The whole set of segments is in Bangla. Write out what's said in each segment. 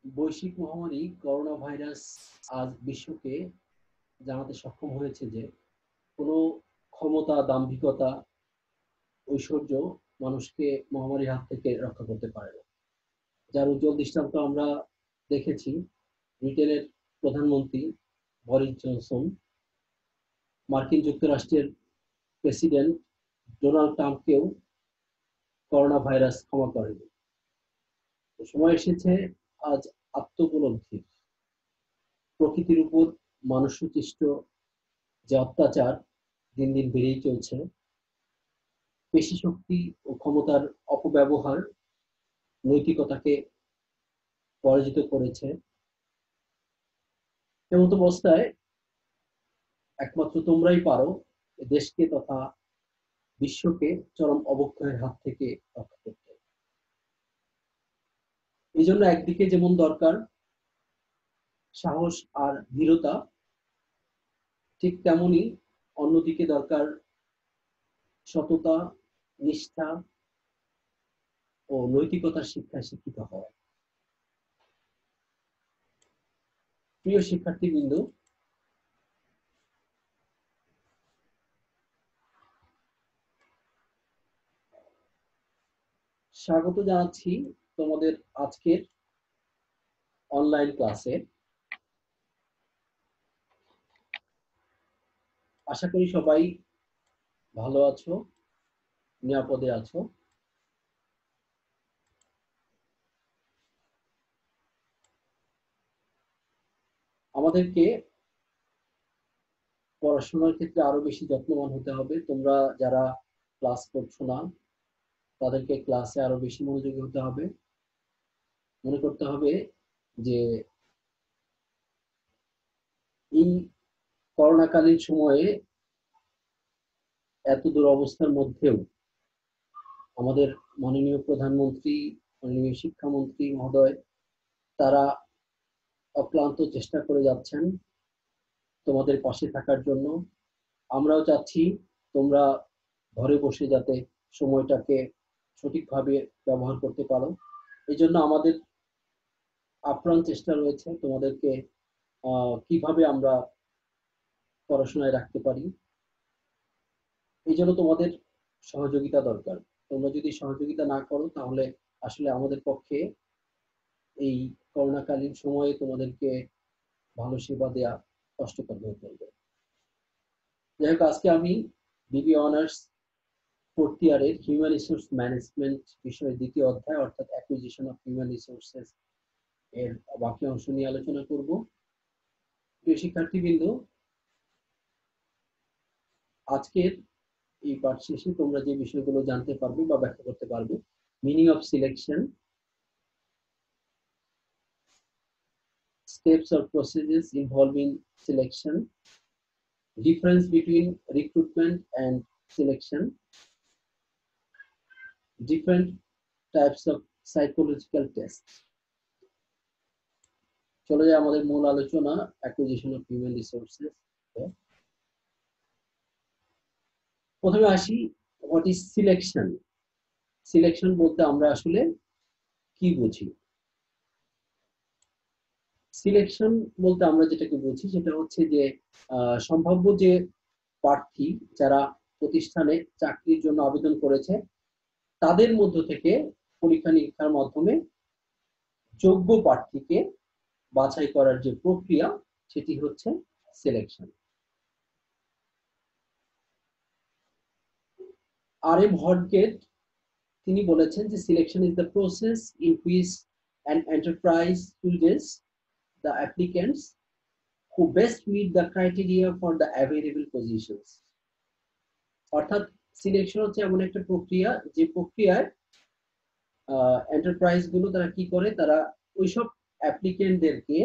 বৈশ্বিক মহামারী করোনা ভাইরাস আজ বিশ্বকে জানাতে সক্ষম হয়েছে যে কোনো ক্ষমতা, দাম্ভিকতা, ঐশ্বর্য মানুষকে মহামারীর হাত থেকে রক্ষা করতে পারে না। যার উজ্জ্বল দৃষ্টান্ত আমরা দেখেছি ব্রিটেনের প্রধানমন্ত্রী বরিস জনসন, মার্কিন যুক্তরাষ্ট্রের প্রেসিডেন্ট ডোনাল্ড ট্রাম্পকেও করোনা ভাইরাস ক্ষমা করেনি। সময় এসেছে আজ আত্মোপলব্ধির। প্রকৃতির উপর মানুষসৃষ্ট যে অত্যাচার দিন দিন বেড়েই চলছে, পেশি শক্তি ও ক্ষমতার অপব্যবহার নৈতিকতাকে পরাজিত করেছে। এমত অবস্থায় একমাত্র তোমরাই পারো দেশকে তথা বিশ্বকে চরম অবক্ষয়ের হাত থেকে রক্ষা করতে। এই জন্য একদিকে যেমন দরকার সাহস আর দৃঢ়তা, ঠিক তেমনি অন্যদিকে দরকার সততা, নিষ্ঠা ও নৈতিকতার শিক্ষায় শিক্ষিত হওয়া। প্রিয় শিক্ষার্থীবৃন্দ, স্বাগত জানাচ্ছি তোমাদের আজকের অনলাইন ক্লাসে। আশা করি সবাই ভালো আছো, নিরাপদে আছো। আমাদেরকে পড়াশোনার ক্ষেত্রে আরো বেশি যত্নবান হতে হবে। তোমরা যারা ক্লাস করছো না তাদেরকে ক্লাসে আরো বেশি মনোযোগী হতে হবে। মনে করতে হবে যে এই করোনাকালীন সময়ে এত দুরবস্থার মধ্যেও আমাদের মাননীয় প্রধানমন্ত্রী, মাননীয় শিক্ষামন্ত্রী মহোদয়, তারা অক্লান্ত চেষ্টা করে যাচ্ছেন তোমাদের পাশে থাকার জন্য। আমরাও চাচ্ছি তোমরা ঘরে বসে যাতে সময়টাকে সঠিকভাবে ব্যবহার করতে পারো। এই জন্য আমাদের আপ্রাণ চেষ্টা রয়েছে তোমাদেরকে কিভাবে আমরা পড়াশোনায় রাখতে পারি। এই জন্য তোমাদের সহযোগিতা দরকার। তোমরা যদি সহযোগিতা না করো তাহলে আসলে আমাদের পক্ষে এই করোনাকালীন সময়ে তোমাদেরকে ভালো সেবা দেওয়া কষ্টকর হয়ে পড়বে। যাই হোক, আজকে আমি বিবি অনার্স ফোর্থ ইয়ারের হিউম্যান রিসোর্স ম্যানেজমেন্ট বিষয়ের দ্বিতীয় অধ্যায় অর্থাৎ অ্যাকুইজিশন অফ হিউম্যান রিসোর্সেস এর বাকি অংশ নিয়ে আলোচনা করব। প্রিয় শিক্ষার্থীবৃন্দ, আজকের এই পাঠ শেষে তোমরা যে বিষয়গুলো জানতে পারবে বা ব্যাখ্যা করতে পারবে: meaning of selection, steps or processes involving selection, difference between recruitment and selection, different types of psychological tests। চলে যায় আমাদের মূল আলোচনা, অ্যাকুইজিশন অফ হিউম্যান রিসোর্সেস। প্রথমে আসি, হোয়াট ইজ সিলেকশন। সিলেকশন বলতে আমরা আসলে কি বুঝি? সিলেকশন বলতে আমরা যেটাকে বুঝি সেটা হচ্ছে যে সম্ভাব্য যে প্রার্থী যারা প্রতিষ্ঠানে চাকরির জন্য আবেদন করেছে তাদের মধ্য থেকে পরীক্ষা নিরীক্ষার মাধ্যমে যোগ্য প্রার্থীকে বাছাই করার যে প্রক্রিয়া সেটি হচ্ছে সিলেকশন। আর.এম. হডগেট তিনি বলেছেন যে selection is the process in which an enterprise chooses the applicants who best meet the criteria for the available positions। অর্থাৎ সিলেকশন হচ্ছে এমন একটা প্রক্রিয়া যে প্রক্রিয়ায় এন্টারপ্রাইজ গুলো তারা কি করে, তারা ওইসব অ্যাপ্লিকেন্টদেরকে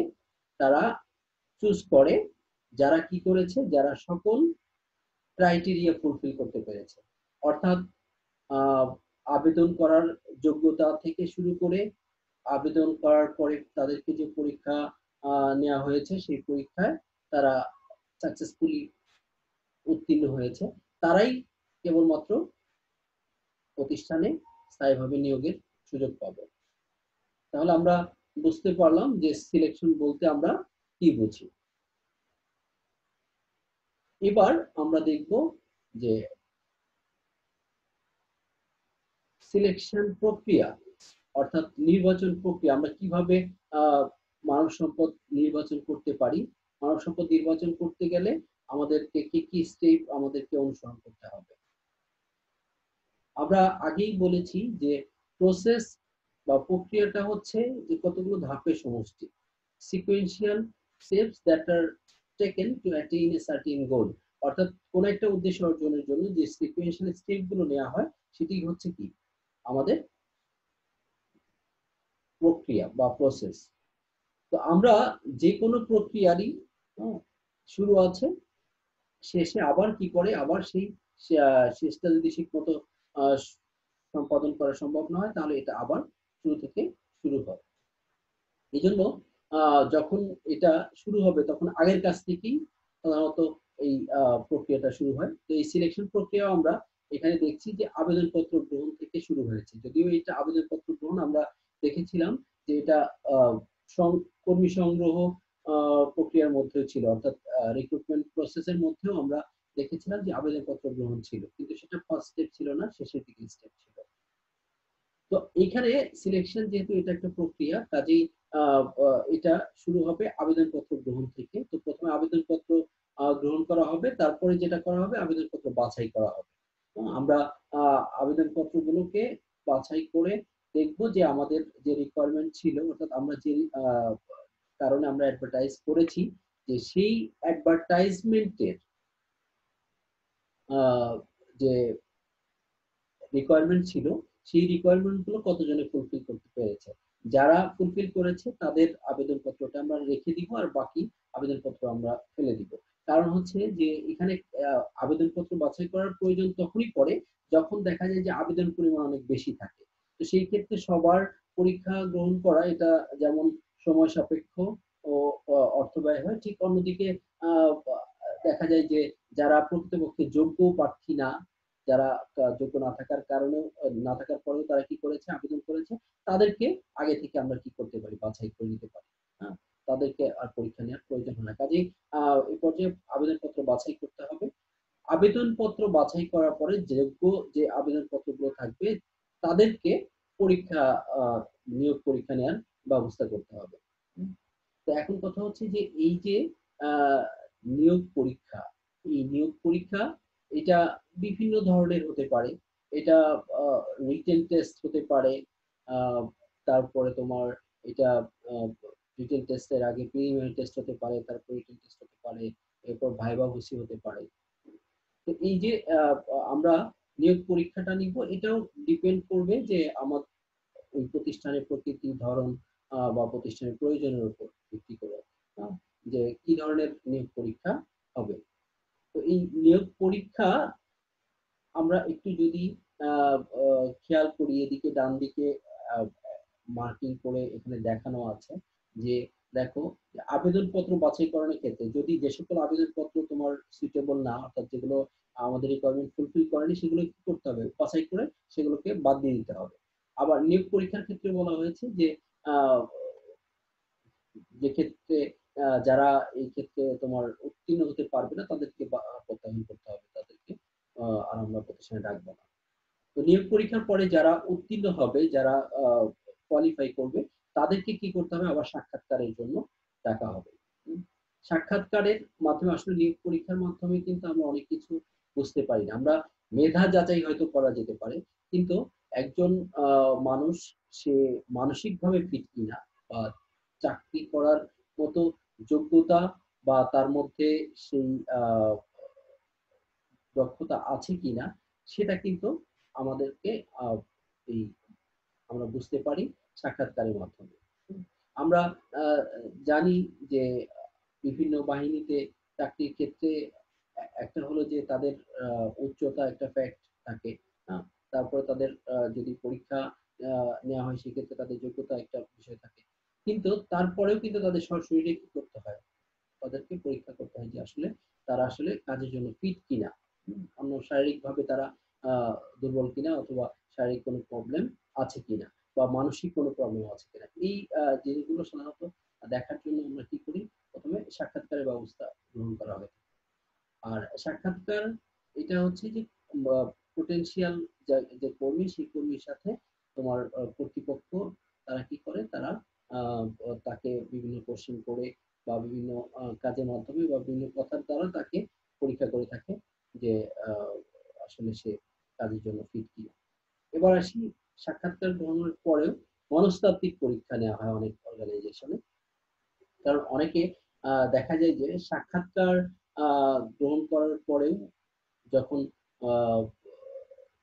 তারা চুজ করে যারা কি করেছে, যারা সকল ক্রাইটেরিয়া ফুলফিল করতে পেরেছে। অর্থাৎ আবেদন করার যোগ্যতা থেকে শুরু করে আবেদন করার পরে তাদেরকে যে পরীক্ষা নেওয়া হয়েছে সেই পরীক্ষায় তারা সাকসেসফুলি উত্তীর্ণ হয়েছে, তারাই কেবলমাত্র প্রতিষ্ঠানে স্থায়ীভাবে নিয়োগের সুযোগ পাবে। তাহলে আমরা বুঝতে পারলাম যে সিলেকশন বলতে আমরা কি বুঝি। এবার আমরা দেখব যে সিলেকশন প্রক্রিয়া অর্থাৎ নির্বাচন প্রক্রিয়া আমরা কিভাবে মানব সম্পদ নির্বাচন করতে পারি। মানব সম্পদ নির্বাচন করতে গেলে আমাদেরকে কি কি স্টেপ আমাদেরকে অনুসরণ করতে হবে। আমরা আগেই বলেছি যে প্রসেস বা প্রক্রিয়াটা হচ্ছে যে কতগুলো ধাপের সমষ্টি, sequential steps that are taken to attain a certain goal. অর্থাৎ কোন একটা উদ্দেশ্য অর্জনের জন্য যে সিকোয়েন্সিয়াল স্টেপ গুলো নেওয়া হয় সেটি হচ্ছে কি আমাদের প্রক্রিয়া বা প্রসেস। তো আমরা যে কোনো প্রক্রিয়ারই শুরু আছে, শেষে আবার কি করে আবার সেই শেষটা যদি ঠিক মতো সম্পাদন করা সম্ভব না হয় তাহলে এটা আবার শুরু থেকে শুরু হয়। এই জন্য যখন এটা শুরু হবে তখন আগের কাছ থেকেই সাধারণত এই প্রক্রিয়াটা শুরু হয়। তো এই সিলেকশন প্রক্রিয়া আমরা এখানে দেখছি যে আবেদনপত্র গ্রহণ থেকে শুরু হয়েছে। যদিও এটা আবেদনপত্র গ্রহণ আমরা দেখেছিলাম যে এটা কর্মী সংগ্রহ প্রক্রিয়ার মধ্যে ছিল, অর্থাৎ রিক্রুটমেন্ট প্রসেসের মধ্যেও আমরা দেখেছিলাম যে আবেদনপত্র গ্রহণ ছিল, কিন্তু সেটা ফার্স্ট স্টেপ ছিল না, শেষের দিকে স্টেপ ছিল। তো এখানে সিলেকশন যেহেতু এটা একটা প্রক্রিয়া, কাজেই এটা শুরু হবে আবেদনপত্র গ্রহণ থেকে। তো প্রথমে আবেদনপত্র গ্রহণ করা হবে, তারপরে যেটা করা হবে আবেদনপত্র বাছাই করা হবে। আমরা আবেদনপত্রগুলোকে বাছাই করে দেখব যে আমাদের যে রিকোয়ারমেন্ট ছিল, অর্থাৎ আমরা যে কারণে আমরা অ্যাডভার্টাইজ করেছি, যে সেই অ্যাডভার্টাইজমেন্টের যে রিকোয়ারমেন্ট ছিল সেই রিকোয়ারমেন্ট গুলো কতজনে ফুলফিল করতে পেরেছে। যারা ফুলফিল করেছে তাদের আবেদনপত্রটা আমরা রেখে দিব, আর বাকি আবেদনপত্র আমরা ফেলে দিব। কারণ হচ্ছে যে এখানে আবেদনপত্র বাছাই করার প্রয়োজন তখনই পড়ে যখন দেখা যায় যে আবেদন পরিমাণ অনেক বেশি থাকে। তো সেই ক্ষেত্রে সবার পরীক্ষা গ্রহণ করা এটা যেমন সময় সাপেক্ষ ও অর্থ ব্যয় হয়, ঠিক অন্যদিকে আহ দেখা যায় যে যারা প্রকৃতপক্ষে যোগ্য প্রার্থী না, যারা যোগ্য না থাকার কারণে না থাকার পরেও তারা কি করেছে আবেদন করেছে, তাদেরকে আগে থেকে আমরা কি করতে পারি বাছাই করে নিতে পারি। হ্যাঁ, তাদেরকে আর পরীক্ষা নেওয়ার প্রয়োজন হয় না। কাজেই এই পর্যায়ে আবেদনপত্র বাছাই করতে হবে। আবেদনপত্র বাছাই করার পরে যোগ্য যে আবেদনপত্রগুলো থাকবে তাদেরকে পরীক্ষা নিয়োগ পরীক্ষা নেওয়ার ব্যবস্থা করতে হবে। তো এখন কথা হচ্ছে যে এই যে আহ, নিয়োগ পরীক্ষা, এই নিয়োগ পরীক্ষা এটা বিভিন্ন ধরনের হতে পারে। এটা রিটেন টেস্ট হতে পারে, আহ, তারপরে তোমার এটা রিটেন টেস্টের আগে প্রিলিমিনারি টেস্ট হতে পারে, তারপর রিটেন টেস্ট হতে পারে, এরপর ভাইবা ভুসি হতে পারে। তো এই যে আমরা নিয়োগ পরীক্ষাটা নিব, এটাও ডিপেন্ড করবে যে আমার ওই প্রতিষ্ঠানের প্রকৃতি, ধরন বা প্রতিষ্ঠানের প্রয়োজনের উপর ভিত্তি করে আহ, যে কি ধরনের নিয়োগ পরীক্ষা হবে। তো এই নিয়োগ পরীক্ষা আমরা একটু যদি খেয়াল করি, এদিকে ডান দিকে মার্কিং করে এখানে দেখানো আছে যে দেখো আবেদনপত্র বাছাইকরণের ক্ষেত্রে যদি যে সকল আবেদনপত্র তোমার সুইটেবল না, অর্থাৎ যেগুলো আমাদের রিকোয়ারমেন্ট ফুলফিল করেনি, সেগুলো কি করতে হবে বাছাই করে সেগুলোকে বাদ দিয়ে দিতে হবে। আবার নিয়োগ পরীক্ষার ক্ষেত্রে বলা হয়েছে যে আহ, যে ক্ষেত্রে যারা এই ক্ষেত্রে তোমার উত্তীর্ণ হতে পারবে না তাদেরকে প্রত্যাহার করতে হবে, তাদেরকে আর আমরা প্রতিষ্ঠানে ডাকবো না। তো নিয়োগ পরীক্ষার পরে যারা উত্তীর্ণ হবে, যারা কোয়ালিফাই করবে, তাদেরকে কি করতে হবে আবার সাক্ষাৎকারের জন্য ডাকা হবে। সাক্ষাৎকারের মাধ্যমে আসলে নিয়োগ পরীক্ষার মাধ্যমে কিন্তু আমরা অনেক কিছু বুঝতে পারি না। আমরা মেধা যাচাই হয়তো করা যেতে পারে, কিন্তু একজন মানুষ সে মানসিকভাবে ফিট কিনা বা চাকরি করার মতো যোগ্যতা বা তার মধ্যে সেই দক্ষতা আছে কিনা সেটা কিন্তু আমাদেরকে এই আমরা বুঝতে পারি সাক্ষাৎকারের মাধ্যমে। আমরা আহ, জানি যে বিভিন্ন বাহিনীতে চাকরির ক্ষেত্রে একটা হলো যে তাদের উচ্চতা একটা ফ্যাক্ট থাকে। তারপরে তাদের যদি পরীক্ষা নেওয়া হয় সেক্ষেত্রে তাদের যোগ্যতা একটা বিষয় থাকে, কিন্তু তারপরেও কিন্তু তাদের সশরীরে কি করতে হয়, তাদেরকে পরীক্ষা করতে হয় যে আসলে তারা আসলে কাজের জন্য ফিট কিনা, অন্য শারীরিক ভাবে তারা দুর্বল কিনা অথবা শারীরিক কোনো প্রবলেম আছে কিনা। বা মানসিক কোনো প্রবলেম আছে কিনা। এই জিনিসগুলো সাধারণত দেখার জন্য আমরা কি করি, প্রথমে সাক্ষাৎকারের ব্যবস্থা গ্রহণ করা হয়। আর সাক্ষাৎকার এটা হচ্ছে যে পোটেনশিয়াল যে কর্মী, সেই কর্মীর সাথে তোমার কর্তৃপক্ষ তারা কি করে, তারা তাকে বিভিন্ন কোশ্চেন করে বা বিভিন্ন কাজের মাধ্যমে বা বিভিন্ন কথার দ্বারা তাকে পরীক্ষা করে থাকে যে আসলে সে কাজের জন্য ফিট কিনা। এবার আসি, সাক্ষাৎকার গ্রহণের পরেও মনস্তাত্ত্বিক পরীক্ষা নেওয়া হয় অনেক অর্গানাইজেশনে। কারণ অনেকে দেখা যায় যে সাক্ষাৎকার গ্রহণ করার পরেও যখন আহ,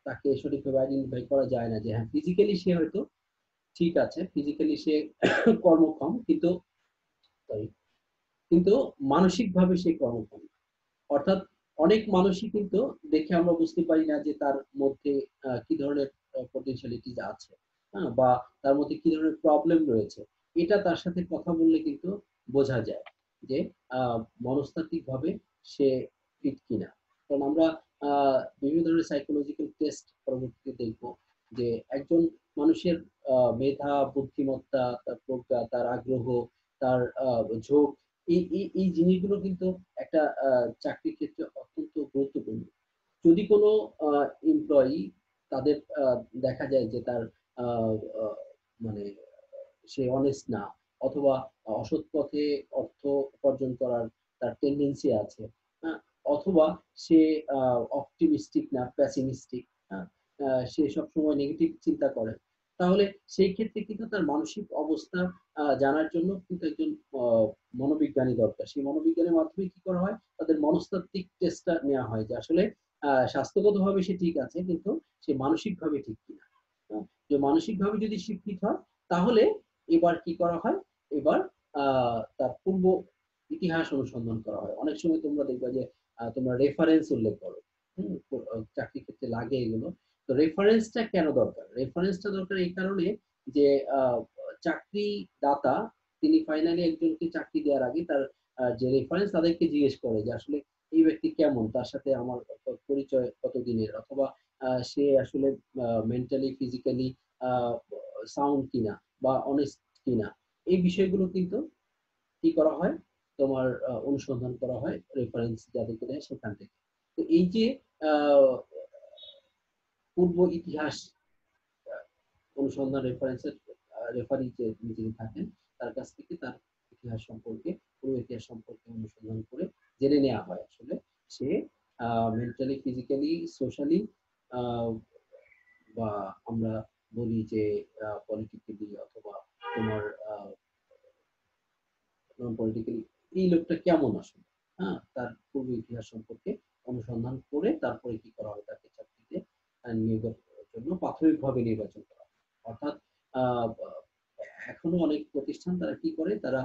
তাকে সঠিকভাবে আইডেন্টিফাই করা যায় না যে হ্যাঁ ফিজিক্যালি সে হয়তো ঠিক আছে, ফিজিক্যালি সে কর্মক্ষম, কিন্তু sorry, কিন্তু মানসিকভাবে সে কর্মক্ষম। অর্থাৎ অনেক মানুষই কিন্তু দেখে আমরা বুঝতে পারি না যে তার মধ্যে কি ধরনের পটেনশিয়ালিটিস আছে, হ্যাঁ, বা তার মধ্যে কি ধরনের প্রবলেম রয়েছে। এটা তার সাথে কথা বললে কিন্তু বোঝা যায় যে মনস্তাত্ত্বিক ভাবে সে ফিট কিনা। কারণ আমরা বিভিন্ন ধরনের সাইকোলজিক্যাল টেস্ট পরবর্তীতে দেখব যে একজন মানুষের মেধা, বুদ্ধিমত্তা, তার প্রজ্ঞা, তার আগ্রহ, তার ঝোঁক, এই জিনিসগুলো কিন্তু একটা চাকরির ক্ষেত্রে অত্যন্ত গুরুত্বপূর্ণ। যদি কোনো এমপ্লয়ি তাদের দেখা যায় যে তার আহ, আহ, মানে সে অনেস্ট না, অথবা অসৎ পথে অর্থ উপার্জন করার তার টেন্ডেন্সি আছে, হ্যাঁ, অথবা সে অপটিমিস্টিক না প্যাসিমিস্টিক, হ্যাঁ, সে সবসময় নেগেটিভ চিন্তা করে, তাহলে সেই ক্ষেত্রে কিন্তু তার মানসিক অবস্থা জানার জন্য কিন্তু একজন মনোবিজ্ঞানী দরকার। সেই মনোবিজ্ঞানের মাধ্যমে কি করা হয়, তাদের মনস্তাত্ত্বিক টেস্টটা নেওয়া হয় যে আসলে স্বাস্থ্যগতভাবে সে ঠিক আছে, কিন্তু সে মানসিকভাবে ঠিক কিনা। হ্যাঁ, যে মানসিকভাবে যদি শিক্ষিত হয়, তাহলে এবার কি করা হয়, এবার তার পূর্ব ইতিহাস অনুসন্ধান করা হয়। অনেক সময় তোমরা দেখবে যে তোমরা রেফারেন্স উল্লেখ করো, চাকরি ক্ষেত্রে লাগে এগুলো। তো রেফারেন্সটা কেন দরকার? রেফারেন্সটা দরকার এই কারণে যে আহ, চাকরি দাতা তিনি ফাইনালি একজনকে চাকরি দেওয়ার আগে তার যে রেফারেন্স তাদেরকে জিজ্ঞেস করে যে আসলে এই ব্যক্তি কেমন, তার সাথে আমার পরিচয় কতদিনের, অথবা সে আসলে মেন্টালি ফিজিক্যালি সাউন্ড কিনা বা অনেস্ট কিনা। এই বিষয়গুলো কিন্তু কি করা হয়, তোমার অনুসন্ধান করা হয় রেফারেন্স যাদেরকে দেয় সেখান থেকে। তো এই যে আহ, পূর্ব ইতিহাস অনুসন্ধান, রেফারেন্সের রেফারি যে যিনি থাকেন, তার কাছ থেকে তার ইতিহাস সম্পর্কে, পুরো ইতিহাস সম্পর্কে অনুসন্ধান করে জেনে নেওয়া হয় আসলে সে মেন্টালি, ফিজিক্যালি, সোশ্যালি, বা আমরা বলি যে পলিটিক্যালি, অথবা তোমার নন পলিটিক্যালি, এই লোকটা কেমন আসলে, হ্যাঁ, তার পূর্ব ইতিহাস সম্পর্কে অনুসন্ধান করে তারপরে কি করা হয়, তাকে চাকরিতে নিয়োগের জন্য প্রাথমিকভাবে নির্বাচন করা হয়। অর্থাৎ আহ, এখনো অনেক প্রতিষ্ঠান তারা কি করে, তারা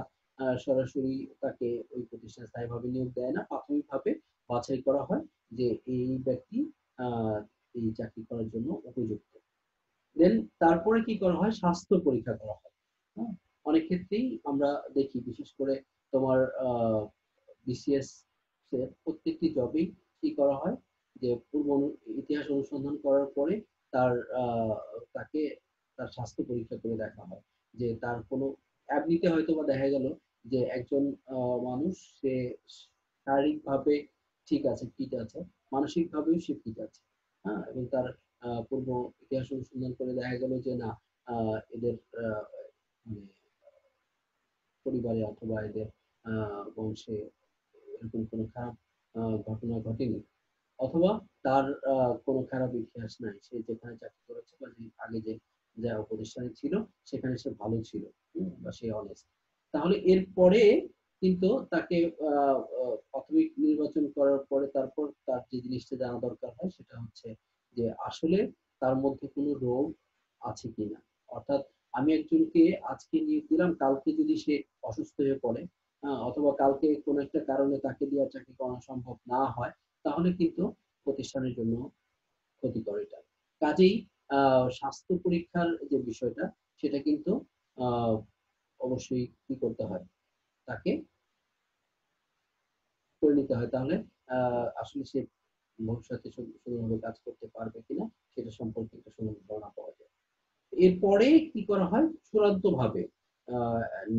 সরাসরি তাকে ওই প্রতিষ্ঠানে স্থায়ীভাবে নিয়োগ দেয় না, প্রাথমিকভাবে বাছাই করা হয় যে এই ব্যক্তি আহ, এই চাকরি করার জন্য উপযুক্ত। দেন তারপরে কি করা হয়, স্বাস্থ্য পরীক্ষা করা হয়। হ্যাঁ, অনেক ক্ষেত্রেই আমরা দেখি, বিশেষ করে তোমার বিসিএস এর প্রত্যেকটি জবেই কি করা হয় যে পূর্ব ইতিহাস অনুসন্ধান করার পরে তার তাকে তার স্বাস্থ্য পরীক্ষা করে দেখা হয় যে তার কোনো, এমনিতে হয়তো বা দেখা গেল যে একজন মানুষ সে শারীরিকভাবে ঠিক আছে, ফিট আছে, মানসিক ভাবেও সে ফিট আছে, হ্যাঁ, এবং তার পূর্ব ইতিহাস অনুসন্ধান করে দেখা গেল যে না, এদের মানে পরিবারে অথবা এদের বংশে এরকম কোনো খারাপ ঘটনা ঘটেনি, অথবা তার কোনো খারাপ ইতিহাস নাই, সে যেখানে চাকরি করেছে বা যে আগে যে যা প্রতিষ্ঠানে ছিল সেখানে সে ভালো ছিল, বা সে অনেস্ট, তাহলে এরপরে কিন্তু তাকে প্রাথমিক নির্বাচন করার পরে তারপর তার যে জিনিসটা জানা দরকার হয় সেটা হচ্ছে যে আসলে তার মধ্যে কোনো রোগ আছে কিনা। অর্থাৎ আমি একজনকে আজকে নিয়োগ দিলাম, কালকে যদি সে অসুস্থ হয়ে পড়ে, অথবা কালকে কোনো একটা কারণে তাকে দিয়ে চাকরি করানো সম্ভব না হয়, তাহলে কিন্তু প্রতিষ্ঠানের জন্য ক্ষতিকর এটা। কাজেই স্বাস্থ্য পরীক্ষার যে বিষয়টা সেটা কিন্তু আহ, অবশ্যই কি করতে হয়, তাকে করে নিতে হয়, তাহলে আসলে সে ভবিষ্যতে সুন্দরভাবে কাজ করতে পারবে কিনা সেটা সম্পর্কে একটা সুন্দর ধারণা পাওয়া যায়। এরপরে কি করা হয়, চূড়ান্ত ভাবে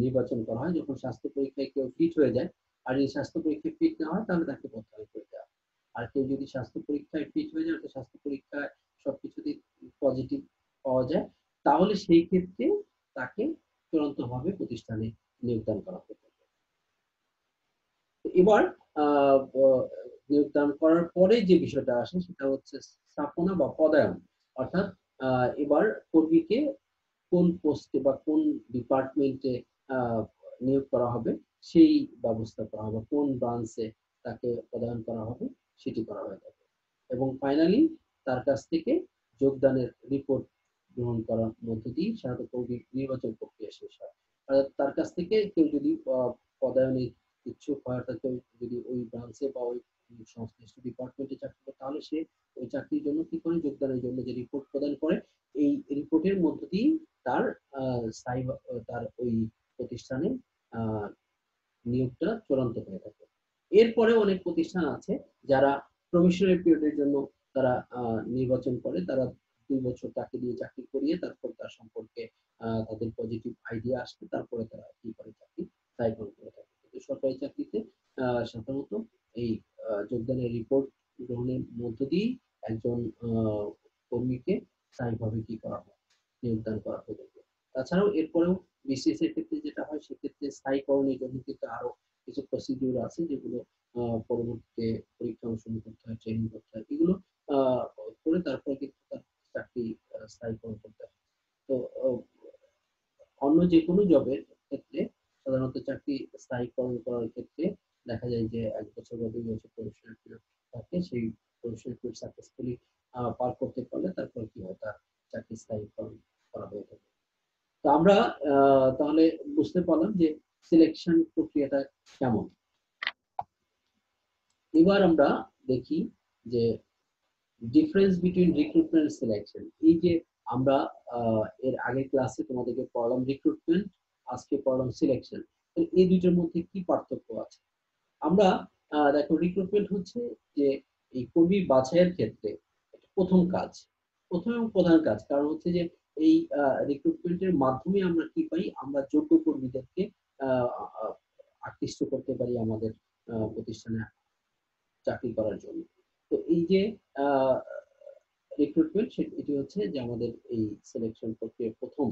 নির্বাচন করা হয় যখন স্বাস্থ্য পরীক্ষায় কেউ ফিট হয়ে যায়। আর এই স্বাস্থ্য পরীক্ষায় ফিট না হয় তাহলে তাকে প্রত্যাহার করে দেওয়া। আর কেউ যদি স্বাস্থ্য পরীক্ষায় ফিট হয়ে যায়, স্বাস্থ্য পরীক্ষায় সবকিছুতেই পজিটিভ পাওয়া যায়, তাহলে সেই ক্ষেত্রে তাকে চূড়ান্ত ভাবে প্রতিষ্ঠানে নিয়োগদান করা হতে পারে। এবার নিয়োগদান করার পরে যে বিষয়টা আসে সেটা হচ্ছে স্থাপনা বা পদায়ন। অর্থাৎ এবার কর্মীকে কোন পোস্টে বা কোন ডিপার্টমেন্টে নিয়োগ করা হবে সেই ব্যবস্থা করা হবে, কোন ব্রাঞ্চে তাকে পদায়ন করা হবে সেটি করা হয়ে থাকে। এবং ফাইনালি তার কাছ থেকে যোগদানের রিপোর্ট গ্রহণ করার মধ্য দিয়ে সাধারণত নির্বাচন প্রক্রিয়া শেষ হয়। তার কাছ থেকে কেউ যদি পদায়নে ইচ্ছুক হয়, অর্থাৎ কেউ যদি ওই ব্রাঞ্চে বা ওই সংশ্লিষ্ট ডিপার্টমেন্টে চাকরি করে, তাহলে সে ওই চাকরির জন্য কি করে, যোগদানের জন্য যে রিপোর্ট প্রদান করে, এই রিপোর্টের মধ্য দিয়ে তার তার ওই প্রতিষ্ঠানে নিয়োগটা চূড়ান্ত হয়ে থাকে। এরপরে অনেক প্রতিষ্ঠান আছে যারা প্রবেশনারি পিরিয়ডের জন্য তারা নির্বাচন করে, তারা 2 বছর তাকে দিয়ে চাকরি করিয়ে তারপর তার সম্পর্কে তাদের পজিটিভ আইডিয়া আসলে তারপরে তারা কি করে চাকরি স্থায়ীকরণ করে থাকে। কিন্তু সরকারি চাকরিতে সাধারণত এই যোগদানের রিপোর্ট গ্রহণের মধ্য দিয়ে একজন কর্মীকে স্থায়ীভাবে কি করা হয়, নিয়োগদান করা হয়ে থাকে। তাছাড়াও এরপরেও বিসিএস এর ক্ষেত্রে যেটা হয়, সেক্ষেত্রে স্থায়ীকরণের জন্য কিন্তু আরো কিছু প্রসিডিউর আছে যেগুলো পরবর্তীতে পরীক্ষা অংশগ্রহণ করতে হয়, ট্রেনিং করতে হয়, এগুলো করে তারপরে কিন্তু তার চাকরি স্থায়ীকরণ করতে হয়। তো অন্য যে কোনো জবের ক্ষেত্রে সাধারণত চাকরি স্থায়ীকরণ করার ক্ষেত্রে দেখা যায় যে 1 বছর বা 2 বছর প্রবেশনারি পিরিয়ড থাকে। সেই প্রবেশনারি পিরিয়ড সাকসেসফুলি পার করতে পারলে তারপর কি হয়, তার চাকরি স্থায়ীকরণ করা হয়ে থাকে। তো আমরা তাহলে বুঝতে পারলাম যে সিলেকশন প্রক্রিয়াটা কেমন। এবার আমরা দেখি যে ডিফারেন্স বিটুইন রিক্রুটমেন্ট সিলেকশন। এই যে আমরা এর আগের ক্লাসে তোমাদেরকে পড়ালাম রিক্রুটমেন্ট, আজকে পড়ালাম সিলেকশন, এই দুইটার মধ্যে কি পার্থক্য আছে। আমরা দেখো, রিক্রুটমেন্ট হচ্ছে যে এই কর্মী বাছাইয়ের ক্ষেত্রে প্রথম কাজ, প্রথম এবং প্রধান কাজ। কারণ হচ্ছে যে এই রিক্রুটমেন্টের মাধ্যমে আমরা কি পাই, আমরা যোগ্য কর্মীদেরকে আকৃষ্ট করতে পারি আমাদের প্রতিষ্ঠানে চাকরি করার জন্য। তো এই যে রিক্রুটমেন্ট, এটি হচ্ছে যে আমাদের এই সিলেকশন প্রক্রিয়ার প্রথম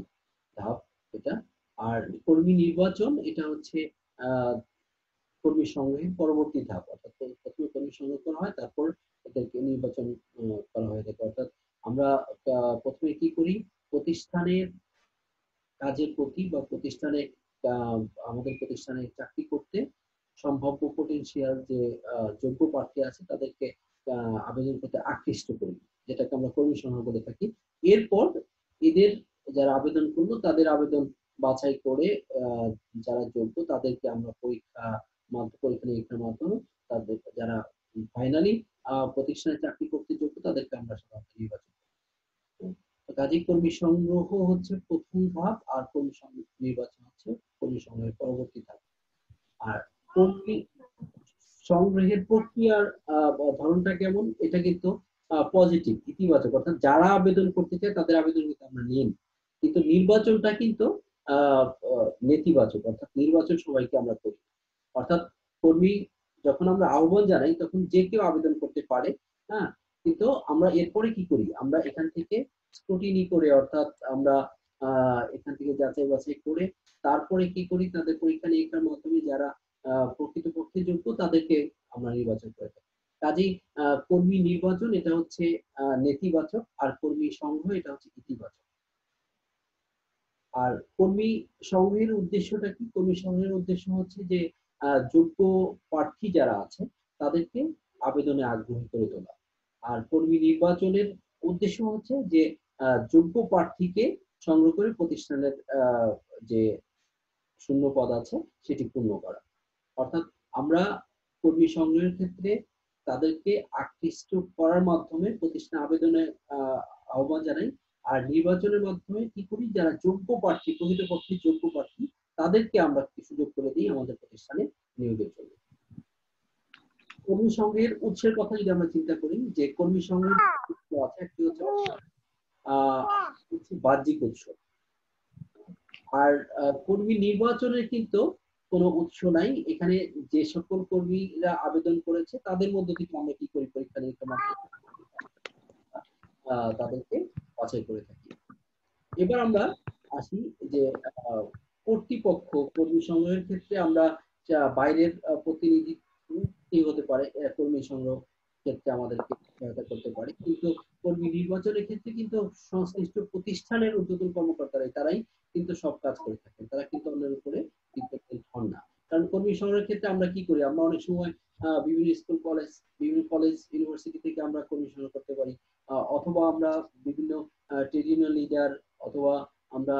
ধাপ এটা। আর কর্মী নির্বাচন, এটা হচ্ছে কর্মী সংগ্রহের পরবর্তী ধাপ। অর্থাৎ প্রথমে কর্মী সংগ্রহ করা হয়, তারপর এদেরকে নির্বাচন করা হয়ে থাকে। অর্থাৎ আমরা প্রথমে কি করি, প্রতিষ্ঠানের কাজের প্রতি বা প্রতিষ্ঠানে আমাদের প্রতিষ্ঠানে চাকরি করতে সম্ভাব্য পটেনশিয়াল যে যোগ্য প্রার্থী আছে তাদেরকে আবেদন করতে আকৃষ্ট করি, যেটাকে আমরা কর্মী সংগ্রহ বলে থাকি। এরপর এদের যারা আবেদন করলো তাদের আবেদন বাছাই করে যারা যোগ্য তাদেরকে আমরা পরীক্ষা নিরীক্ষার মাধ্যমে তাদের যারা ফাইনালি প্রতিষ্ঠানে চাকরি করতে যোগ্য তাদেরকে আমরা সাধারণত নির্বাচন করি। কাজেই কর্মী সংগ্রহ হচ্ছে প্রথম ধাপ, আর কর্মী নির্বাচন হচ্ছে কর্মী সংগ্রহের পরবর্তী ধাপ। আর কর্মী সংগ্রহের প্রক্রিয়ার ধরনটা কেমন, এটা কিন্তু পজিটিভ, ইতিবাচক। অর্থাৎ যারা আবেদন করতে চায় তাদের আবেদন কিন্তু আমরা নিই, কিন্তু নির্বাচনটা কিন্তু নেতিবাচক, অর্থাৎ নির্বাচন সবাইকে আমরা করি। অর্থাৎ কর্মী যখন আমরা আহ্বান জানাই তখন যে কেউ আবেদন করতে পারে, হ্যাঁ, কিন্তু আমরা এরপরে কি করি, আমরা এখান থেকে স্ক্রুটিনি করে, অর্থাৎ আমরা এখান থেকে যাচাই বাছাই করে তারপরে কি করি, তাদের পরীক্ষা নিরীক্ষার মাধ্যমে যারা প্রকৃতপক্ষে যোগ্য তাদেরকে আমরা নির্বাচন করে থাকি। কাজেই কর্মী নির্বাচন এটা হচ্ছে নেতিবাচক, আর কর্মী সংগ্রহ এটা হচ্ছে ইতিবাচক। আর কর্মী সংগ্রহের উদ্দেশ্যটা কি, কর্মী সংগ্রহের উদ্দেশ্য হচ্ছে যে যোগ্য প্রার্থী যারা আছে তাদেরকে আবেদনে আগ্রহী করে তোলা। আর কর্মী নির্বাচনের উদ্দেশ্য হচ্ছে যে যোগ্য প্রার্থীকে সংগ্রহ করে প্রতিষ্ঠানের যে শূন্য পদ আছে সেটি পূর্ণ করা। অর্থাৎ আমরা কর্মী সংগ্রহের ক্ষেত্রে তাদেরকে আকৃষ্ট করার মাধ্যমে প্রতিষ্ঠান আবেদনে আহ্বান জানাই, আর নির্বাচনের মাধ্যমে কি করি, যারা যোগ্য প্রার্থী, প্রকৃতপক্ষে যোগ্য প্রার্থী তাদেরকে আমরা সুযোগ করে দিই আমাদের প্রতিষ্ঠানে নিয়োগের জন্য। কর্মী সংগ্রহের উৎসের কথা যদি আমরা চিন্তা করি, যে কর্মী সংগ্রহের আছে, একটি হচ্ছে বাহ্যিক উৎস। আর কর্মী নির্বাচনের কিন্তু কোনো উৎস নাই এখানে। যে সকল কর্মীরা আবেদন করেছে তাদের মধ্যে থেকে আমরা কি করি, পরীক্ষা নিরীক্ষার মাধ্যমে তাদেরকে বাছাই করে থাকি। এবার আমরা আসি যে কর্তৃপক্ষ কর্মী সংগ্রহের ক্ষেত্রে আমরা বাইরের প্রতিনিধি কি হতে পারে, কর্মী সংগ্রহ ক্ষেত্রে আমাদেরকে সহায়তা করতে পারে, কিন্তু কর্মী নির্বাচনের ক্ষেত্রে কিন্তু সংশ্লিষ্ট প্রতিষ্ঠানের ঊর্ধ্বতন কর্মকর্তারাই তারাই কিন্তু সব কাজ করে থাকেন, তারা কিন্তু অন্যের উপরে ডিপেন্ডেন্ট হন না। কারণ কর্মী সংগ্রহের ক্ষেত্রে আমরা কি করি, আমরা অনেক সময় বিভিন্ন স্কুল কলেজ, বিভিন্ন কলেজ ইউনিভার্সিটি থেকে আমরা কর্মী সংগ্রহ করতে পারি, অথবা আমরা বিভিন্ন ট্রেড ইউনিয়ন লিডার অথবা আমরা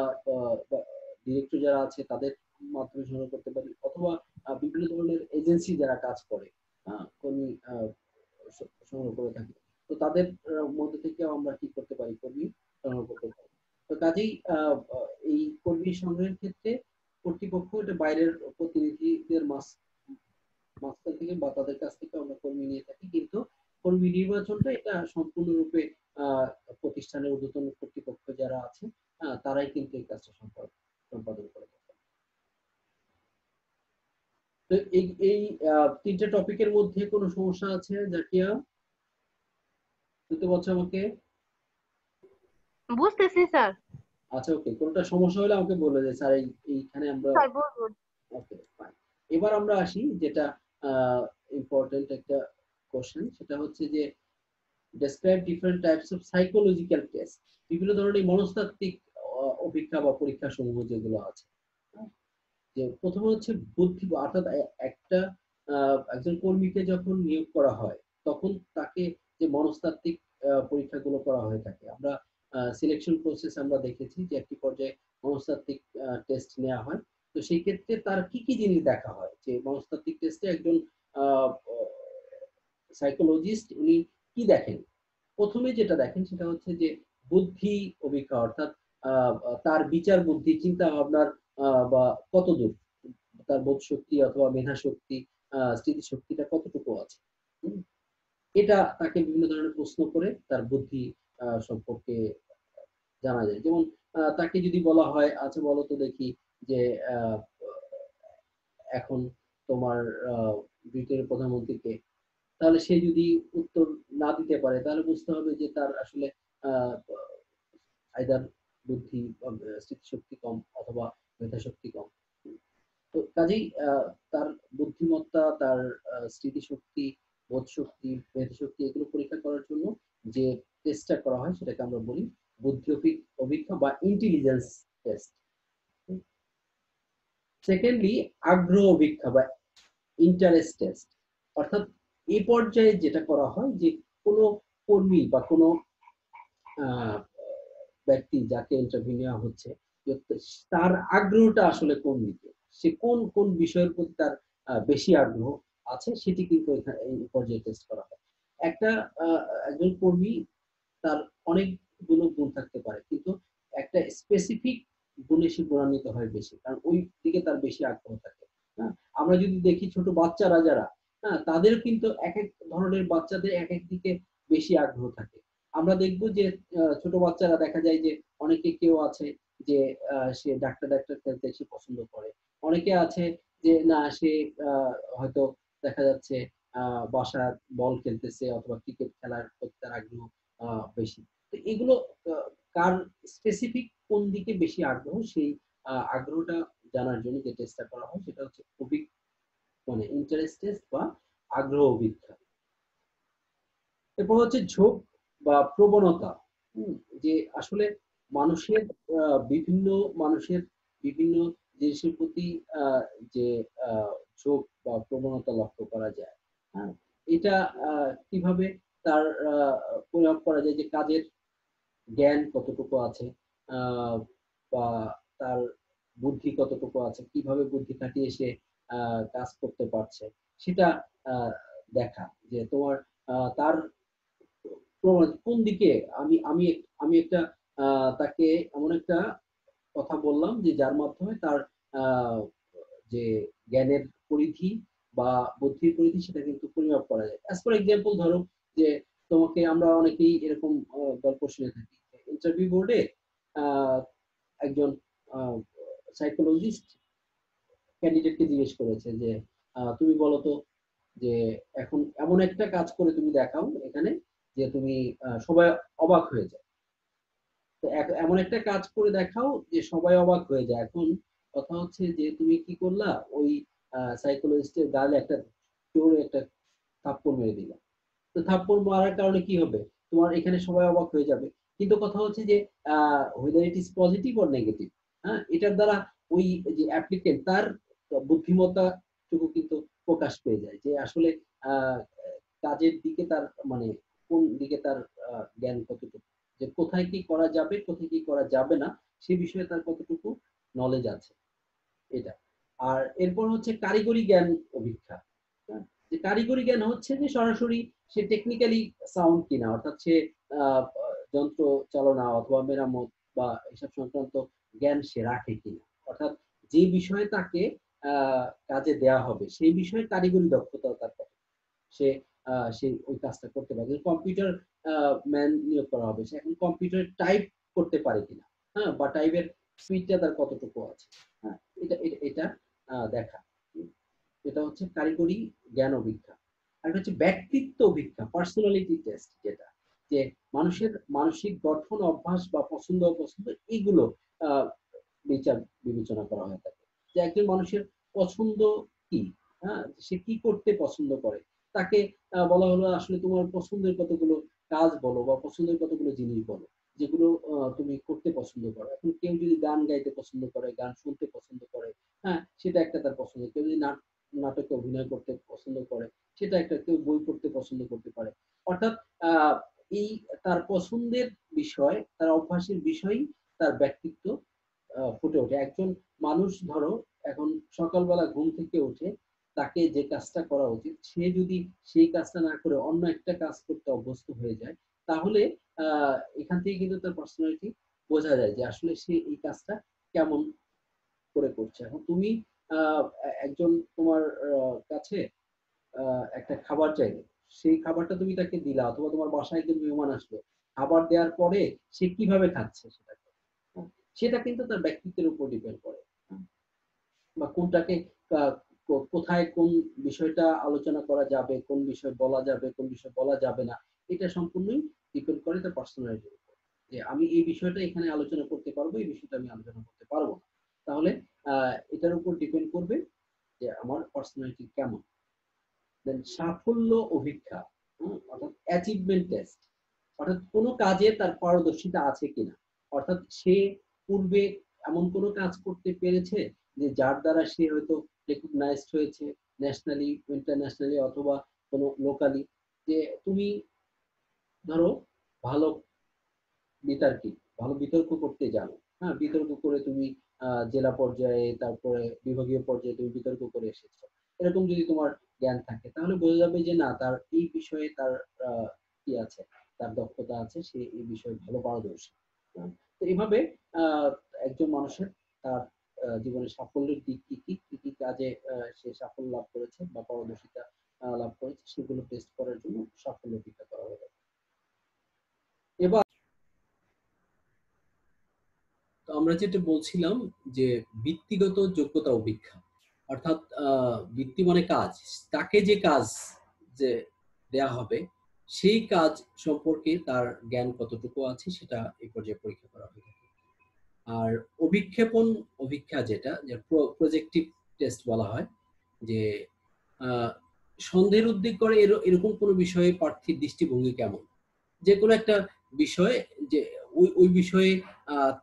ডিরেক্টর যারা আছে তাদের মাধ্যমে সংগ্রহ করতে পারি, অথবা বিভিন্ন ধরনের এজেন্সি যারা কাজ করে কর্মী সংগ্রহ করে থাকে, তো তাদের মধ্যে থেকে আমরা কি করতে পারি, কর্মী সংগ্রহ করতে পারি। তো কাজেই এই কর্মী সংগ্রহের ক্ষেত্রে কর্তৃপক্ষ এটা বাইরের প্রতিনিধিদের মাঝখান থেকে বা তাদের কাছ থেকে আমরা কর্মী নিয়ে থাকি, কিন্তু কর্মী নির্বাচনটা এটা সম্পূর্ণরূপে প্রতিষ্ঠানের ঊর্ধ্বতন কর্তৃপক্ষ যারা আছে তারাই কিন্তু এই কাজটা সম্পাদন করে থাকে। তো এই তিনটে টপিকের মধ্যে কোনো সমস্যা আছে জাকিয়া? বুঝতে পারছো আমাকে? বুঝতেছি স্যার। আচ্ছা, ওকে, কোনটা সমস্যা হলে আমাকে বলে যে স্যার এইখানে আমরা। স্যার বলুন। ওকে, ফাইন। এবার আমরা আসি যেটা ইম্পর্টেন্ট একটা কোশ্চেন, সেটা হচ্ছে যে describe different types of psychological test, বিভিন্ন ধরনের মনস্তাত্ত্বিক অপেক্ষা বা পরীক্ষা সমূহ যেগুলো আছে। যে প্রথমে হচ্ছে বুদ্ধি, অর্থাৎ একটা একজন কর্মীকে যখন নিয়োগ করা হয় তখন তাকে যে মনস্তাত্ত্বিক পরীক্ষাগুলো করা হয়ে থাকে, আমরা সিলেকশন প্রসেস আমরা দেখেছি যে একটি পর্যায়ে মনস্তাত্ত্বিক টেস্ট নেওয়া হয়। তো সেই ক্ষেত্রে তার কি কি জিনিস দেখা হয়, যে মনস্তাত্ত্বিক টেস্টে একজন সাইকোলজিস্ট উনি কি দেখেন, প্রথমে যেটা দেখেন সেটা হচ্ছে যে বুদ্ধি অভিজ্ঞতা, অর্থাৎ তার বিচার বুদ্ধি, চিন্তা ভাবনার বা কতদূর তার বোধ শক্তি অথবা মেধা শক্তি, স্মৃতিশক্তিটা কতটুকু আছে। এটা তাকে বিভিন্ন ধরনের প্রশ্ন করে তার বুদ্ধি সম্পর্কে জানা যায়। যেমন তাকে যদি বলা হয়, আচ্ছা বলো তো দেখি যে এখন তোমার ব্রিটেনের প্রধানমন্ত্রীকে, তাহলে সে যদি উত্তর না দিতে পারে তাহলে বুঝতে হবে যে তার আসলে আইদার বুদ্ধি স্মৃতিশক্তি কম অথবা মেধাশক্তি কম। তো কাজেই তার বুদ্ধিমত্তা, তার স্মৃতিশক্তি, বোধশক্তি, মেধাশক্তি এগুলো পরীক্ষা করার জন্য যে টেস্টটা করা হয় সেটাকে আমরা বলি বুদ্ধি অভিজ্ঞতা বা ইন্টেলিজেন্স টেস্ট। সেকেন্ডলি আগ্রহ অভিজ্ঞতা বা ইন্টারেস্ট টেস্ট, অর্থাৎ এই পর্যায়ে যেটা করা হয় যে কোনো কর্মী বা কোনো ব্যক্তি যাকে ইন্টারভিউ নেওয়া হচ্ছে তার আগ্রহটা আসলে কোন দিকে, সে কোন কোন বিষয়ের প্রতি তার বেশি আগ্রহ আছে, সেটি কিন্তু এই পর্যায়ে টেস্ট করা হয়। একটা একজন কর্মী তার অনেকগুলো গুণ থাকতে পারে, কিন্তু একটা স্পেসিফিক গুণে সে গুণান্বিত হয় বেশি, কারণ ওই দিকে তার বেশি আগ্রহ থাকে। হ্যাঁ, আমরা যদি দেখি ছোট বাচ্চারা যারা, হ্যাঁ, তাদের কিন্তু এক এক ধরনের বাচ্চাদের এক এক দিকে বেশি আগ্রহ থাকে। আমরা দেখবো যে ছোট বাচ্চারা দেখা যায় যে অনেকে কেউ আছে যে সে ডাক্তার ডাক্তার খেলতে সে পছন্দ করে, অনেকে আছে যে না সে হয়তো দেখা যাচ্ছে বাসা বল খেলতেছে অথবা ক্রিকেট খেলার প্রতি তার আগ্রহ বেশি। তো এগুলো কার স্পেসিফিক কোন দিকে বেশি আগ্রহ, সেই আগ্রহটা জানার জন্য যে টেস্টটা করা হয় সেটা হচ্ছে মানে ইন্টারেস্ট টেস্ট বা আগ্রহ অভিজ্ঞতা। এরপর হচ্ছে ঝোঁক বা প্রবণতা, যে আসলে মানুষের বিভিন্ন মানুষের বিভিন্ন জিনিসের প্রতি যে ঝোঁক বা প্রবণতা লক্ষ্য করা যায়। হ্যাঁ, এটা কিভাবে তার পরিমাপ করা যায়, যে কাজের জ্ঞান কতটুকু আছে, বা তার বুদ্ধি কতটুকু আছে, কিভাবে বুদ্ধি খাটিয়ে সে কাজ করতে পারছে, সেটা দেখা যে তোমার তার কোন দিকে। আমি আমি আমি একটা তাকে এমন একটা কথা বললাম যে যার মাধ্যমে তার আহ, যে জ্ঞানের পরিধি বা বুদ্ধির পরিধি সেটা কিন্তু পরিমাপ করা যায়। অ্যাজ ফর এক্সাম্পল ধরো যে তোমাকে আমরা অনেকেই এরকম গল্প শুনে থাকি, ইন্টারভিউ বোর্ডে একজন সাইকোলজিস্ট ক্যান্ডিডেটকে জিজ্ঞেস করেছে যে তুমি বলো তো যে এখন এমন একটা কাজ করে তুমি দেখাও এখানে যে তুমি সবাই অবাক হয়ে যায়। তো এমন একটা কাজ করে দেখাও যে সবাই অবাক হয়ে যায়। এখন কথা হচ্ছে যে তুমি কি করলা, ওই সাইকোলজিস্টের গালে একটা জোরে একটা থাপ্পড় মেরে দিলা। তো থাপ্পড় মারার কারণে কি হবে, তোমার এখানে সবাই অবাক হয়ে যাবে। কিন্তু কথা হচ্ছে যে whether it is positive or negative, হ্যাঁ, এটার দ্বারা ওই যে অ্যাপ্লিকেন্ট তার বুদ্ধিমত্তা টুকু কিন্তু প্রকাশ পেয়ে যায় যে আসলে আহ, কাজের দিকে তার মানে কোন দিকে তার জ্ঞান কতটুকু, যে কোথায় কি করা যাবে কোথায় কি করা যাবে না সে বিষয়ে তার কতটুকু নলেজ আছে, এটা। আর এরপর হচ্ছে কারিগরি জ্ঞান অভিজ্ঞতা। হ্যাঁ? যে কারিগরি জ্ঞান হচ্ছে যে সরাসরি সে টেকনিক্যালি সাউন্ড কিনা, অর্থাৎ সে আহ, যন্ত্র চালনা অথবা মেরামত বা এসব সংক্রান্ত জ্ঞান সে রাখে কিনা, অর্থাৎ যে বিষয়ে তাকে কাজে দেয়া হবে সেই বিষয়ে কারিগরি দক্ষতা তার কত, সে সে ওই কাজটা করতে পারে। কম্পিউটার ম্যান নিয়োগ করা হবে, সে এখন কম্পিউটার টাইপ করতে পারে কিনা, হ্যাঁ, বা টাইপের স্পিডটা তার কতটুকু আছে, হ্যাঁ, এটা দেখা। এটা হচ্ছে কারিগরি জ্ঞান অভিজ্ঞতা। আর এটা হচ্ছে ব্যক্তিত্ব অভিজ্ঞতা, পার্সোনালিটি টেস্ট, যেটা যে মানুষের মানসিক গঠন অভ্যাস বা পছন্দ অপছন্দ এইগুলো আহ, বিচার বিবেচনা করা হয়ে থাকে। যে একজন মানুষের পছন্দ কি, হ্যাঁ, সে কি করতে পছন্দ করে, তাকে বলা হলো আসলে তোমার পছন্দের কতগুলো কাজ বলো বা পছন্দের কতগুলো জিনিস বলো যেগুলো তুমি করতে পছন্দ করো। এখন কেউ যদি গান গাইতে পছন্দ করে, গান শুনতে পছন্দ করে, হ্যাঁ, সেটা একটা তার পছন্দ। কেউ যদি নাটকে অভিনয় করতে পছন্দ করে, সেটা একটা। কেউ বই পড়তে পছন্দ করতে পারে। অর্থাৎ আহ এই তার পছন্দের বিষয়, তার অভ্যাসের বিষয়ই তার ব্যক্তিত্ব ফুটে ওঠে। একজন মানুষ ধরো এখন সকালবেলা ঘুম থেকে উঠে তাকে যে কাজটা করা উচিত, সে যদি সেই কাজটা না করে অন্য একটা কাজ করতে অভ্যস্ত হয়ে যায়, তাহলে এখান থেকে কিন্তু তার পার্সোনালিটি বোঝা যায় যে আসলে সে এই কাজটা কেমন করে করছে। এখন তুমি আহ, একজন তোমার কাছে একটা খাবার চাইলো, সেই খাবারটা তুমি তাকে দিলা, অথবা তোমার বাসায় একজন মেহমান আসলো, খাবার দেওয়ার পরে সে কিভাবে খাচ্ছে সেটাকে, হ্যাঁ, সেটা কিন্তু তার ব্যক্তিত্বের উপর ডিপেন্ড করে। হ্যাঁ, বা কোনটাকে আহ, কোথায় কোন বিষয়টা আলোচনা করা যাবে, কোন বিষয় বলা যাবে, কোন বিষয় বলা যাবে না, এটা সম্পূর্ণই ডিপেন্ড করে তার পার্সোনালিটির উপর। যে আমি এই বিষয়টা এখানে আলোচনা করতে পারবো, এই বিষয়টা আমি আলোচনা করতে পারবো না। তাহলে এটার উপর ডিপেন্ড করবে যে আমার পার্সোনালিটি কেমন। দেন সাফল্য অভিজ্ঞতা, অর্থাৎ অ্যাচিভমেন্ট টেস্ট, অর্থাৎ কোনো কাজে তার পারদর্শিতা আছে কিনা, অর্থাৎ সে পূর্বে এমন কোনো কাজ করতে পেরেছে যে যার দ্বারা সে হয়তো রেকগনাইজড হয়েছে ন্যাশনালি, ইন্টারন্যাশনালি, অথবা কোনো লোকালি। যে তুমি ধরো ভালো বিতার্কিক, ভালো বিতর্ক করতে জানো, হ্যাঁ, বিতর্ক করে তুমি জেলা পর্যায়ে তারপরে বিভাগীয় পর্যায়ে তুমি বিতর্ক করে এসেছো, এরকম যদি তোমার জ্ঞান থাকে তাহলে বোঝা যাবে যে না, তার এই বিষয়ে তার কি আছে, তার দক্ষতা আছে, সে এই বিষয়ে ভালো পারদর্শী। হ্যাঁ? তো এইভাবে আহ, একজন মানুষের তার জীবনের সাফল্যের দিক কি কি কি কি কাজে সে সাফল্য লাভ করেছে বা পারদর্শিতা লাভ করেছে সেগুলো টেস্ট করার জন্য সাফল্য পরীক্ষা করা হবে। এবার তো আমরা যেটা বলছিলাম যে বৃত্তিগত যোগ্যতা অভিজ্ঞতা, অর্থাৎ বৃত্তি মানে কাজ, তাকে যে কাজ যে দেয়া হবে সেই কাজ সম্পর্কে তার জ্ঞান কতটুকু আছে সেটা এই পর্যায়ে পরীক্ষা করা হয়ে থাকে। আর অভিক্ষেপণ অভিজ্ঞতা, যেটা যে প্রজেক্টিভ টেস্ট বলা হয়, যে আহ, সন্দেহের উদ্বেগ করে এরকম কোনো বিষয়ে প্রার্থীর দৃষ্টিভঙ্গি কেমন, যে কোনো একটা বিষয়, যে ওই ওই বিষয়ে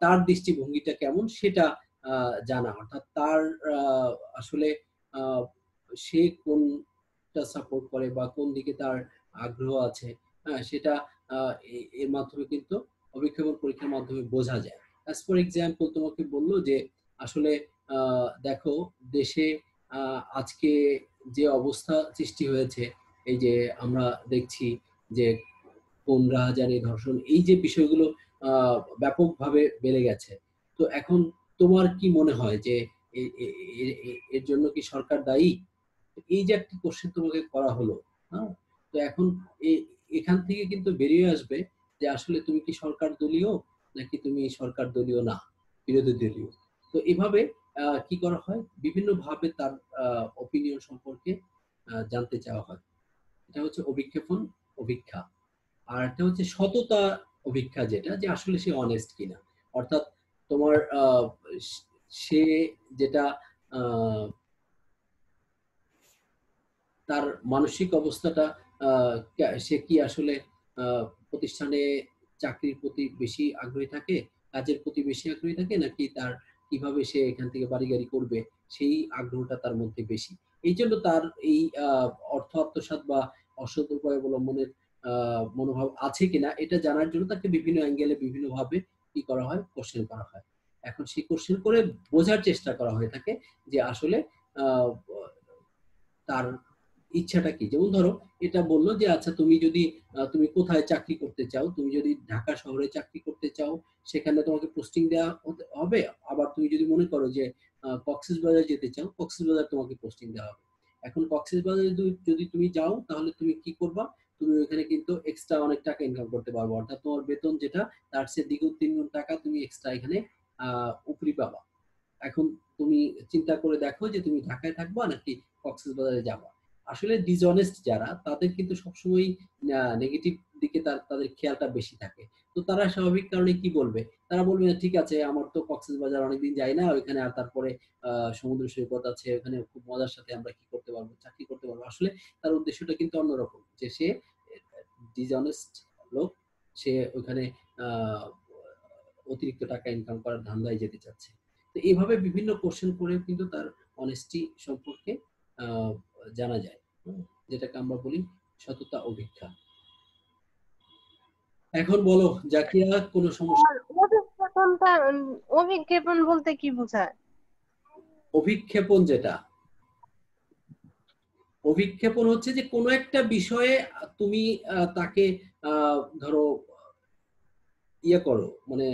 তার দৃষ্টিভঙ্গিটা কেমন সেটা জানা, অর্থাৎ তার আসলে আহ, সে কোনটা সাপোর্ট করে বা কোন দিকে তার আগ্রহ আছে, হ্যাঁ, সেটা এর মাধ্যমে কিন্তু অভিক্ষেপণ পরীক্ষার মাধ্যমে বোঝা যায়। অ্যাজ ফর এক্সাম্পল তোমাকে বললো যে আসলে দেখো দেশে আজকে যে অবস্থা সৃষ্টি হয়েছে, এই যে আমরা দেখছি যে খুন, রাহাজানি, ধর্ষণ, এই যে বিষয়গুলো ব্যাপকভাবে বেড়ে গেছে। তো এখন তোমার কি মনে হয় যে এর জন্য কি সরকার দায়ী? এই যে একটা কোশ্চেন তোমাকে করা হলো, হ্যাঁ, তো এখন এখান থেকে কিন্তু বেরিয়ে আসবে যে আসলে তুমি কি সরকার দলীয় নাকি তুমি সরকার দলীয় না, বিরোধী দলীয়। তো এভাবে কি করা হয়, বিভিন্ন ভাবে তার অপিনিয়ন সম্পর্কে জানতে চাওয়া হয়। এটা হচ্ছে অভিক্ষেপণ অভিক্ষা। আর একটা হচ্ছে সততা অভিক্ষা, যেটা যে আসলে সে অনেস্ট কিনা। অর্থাৎ তোমার সে যেটা আহ, তার মানসিক অবস্থাটা, সে কি আসলে প্রতিষ্ঠানে চাকরির প্রতি বেশি আগ্রহী থাকে, কাজের প্রতি বেশি আগ্রহী থাকে, নাকি তার কিভাবে সে এখান থেকে বাড়ি গাড়ি করবে সেই আগ্রহটা তার মধ্যে বেশি। এই জন্য তার এই অর্থ আত্মসাৎ বা অসৎ উপায় অবলম্বনের মনোভাব আছে কিনা এটা জানার জন্য তাকে বিভিন্ন অ্যাঙ্গেলে বিভিন্ন ভাবে কি করা হয়, কোশ্চেন করা হয়। এখন সেই কোশ্চেন করে বোঝার চেষ্টা করা হয়ে থাকে যে আসলে আহ তার ইচ্ছাটা কি। যেমন ধরো, এটা বললো যে আচ্ছা তুমি যদি তুমি কোথায় চাকরি করতে চাও, তুমি যদি ঢাকা শহরে চাকরি করতে চাও সেখানে তোমাকে পোস্টিং দেওয়া হবে। আবার তুমি যদি মনে করো যে কক্সবাজার যেতে চাও, কক্সবাজার তোমাকে পোস্টিং দেওয়া হবে। এখন কক্সবাজারে যদি তুমি যাও তাহলে তুমি কি করবা, তুমি ওখানে কিন্তু এক্সট্রা অনেক টাকা ইনকাম করতে পারবো, অর্থাৎ তোমার বেতন যেটা তার চেয়ে দ্বিগুণ তিনগুণ টাকা তুমি এক্সট্রা এখানে উপরি পাবা। এখন তুমি চিন্তা করে দেখো যে তুমি ঢাকায় থাকবা নাকি কক্সবাজারে যাবা। আসলে ডিসঅনেস্ট যারা, তাদের কিন্তু সবসময় নেগেটিভ দিকে তাদের খেয়ালটা বেশি থাকে। তো তারা স্বাভাবিক কারণে কি বলবে, তারা বলবে ঠিক আছে আমার তো কক্সবাজার অনেকদিন যাই না ওইখানে, আর তারপরে সমুদ্র সৈকত আছে ওখানে, খুব মজার সাথে আমরা কি করতে পারবো, চাকরি করতে পারবো। আসলে তার উদ্দেশ্যটা কিন্তু অন্যরকম, যে সে ডিসঅনেস্ট লোক, সে ওইখানে আহ অতিরিক্ত টাকা ইনকাম করার ধান্দায় যেতে চাচ্ছে। তো এইভাবে বিভিন্ন কোশ্চেন করে কিন্তু তার অনেস্টি সম্পর্কে আহ, জানা যায়, যেটাকে আমরা বলি সততা অভিক্ষা। এখন বলো জাকিয়া, কোনো সমস্যা? আর অভিজ্ঞাপনটা অভিজ্ঞাপন বলতে কি বোঝায়? অভিক্ষেপণ যেটা, অভিক্ষেপণ হচ্ছে যে কোনো একটা বিষয়ে তুমি তাকে ধরো ইয়ে করো, মানে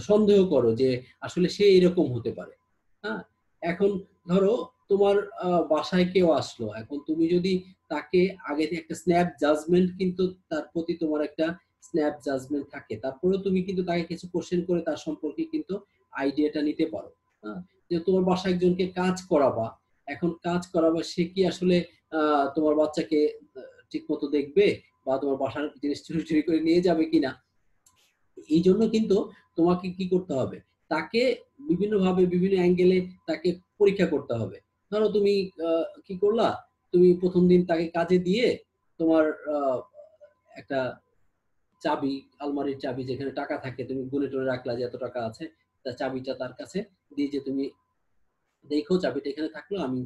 সন্দেহ করো যে আসলে সে এরকম হতে পারে। হ্যাঁ, এখন ধরো তোমার বাসায় কেউ আসলো, এখন তুমি যদি তাকে আগে থেকে একটা স্ন্যাপ জাজমেন্ট, কিন্তু তার প্রতি তোমার একটা স্ন্যাপ জাজমেন্ট থাকে, তারপরেও তুমি কিন্তু তাকে কিছু কোশ্চেন করে তার সম্পর্কে কিন্তু আইডিয়াটা নিতে পারো। হ্যাঁ, যে তোমার বাসায় একজনকে কাজ করাবা, এখন কাজ করাবা সে কি আসলে তোমার বাচ্চাকে ঠিক মতো দেখবে, বা তোমার বাসার জিনিস চুরি চুরি করে নিয়ে যাবে কিনা। এই জন্য কিন্তু তোমাকে কি করতে হবে, তাকে বিভিন্নভাবে বিভিন্ন অ্যাঙ্গেলে তাকে পরীক্ষা করতে হবে। ধরো তুমি কি করলা, তুমি প্রথম দিন তাকে কাজে দিয়ে তোমার একটা চাবি, আলমারির চাবি যেখানে টাকা থাকে তুমি গুনে টুনে রাখলা যে এত টাকা আছে, তা চাবিটা তার কাছে দিয়ে যে তুমি দেখো চাবিটা এখানে থাকলো, আমি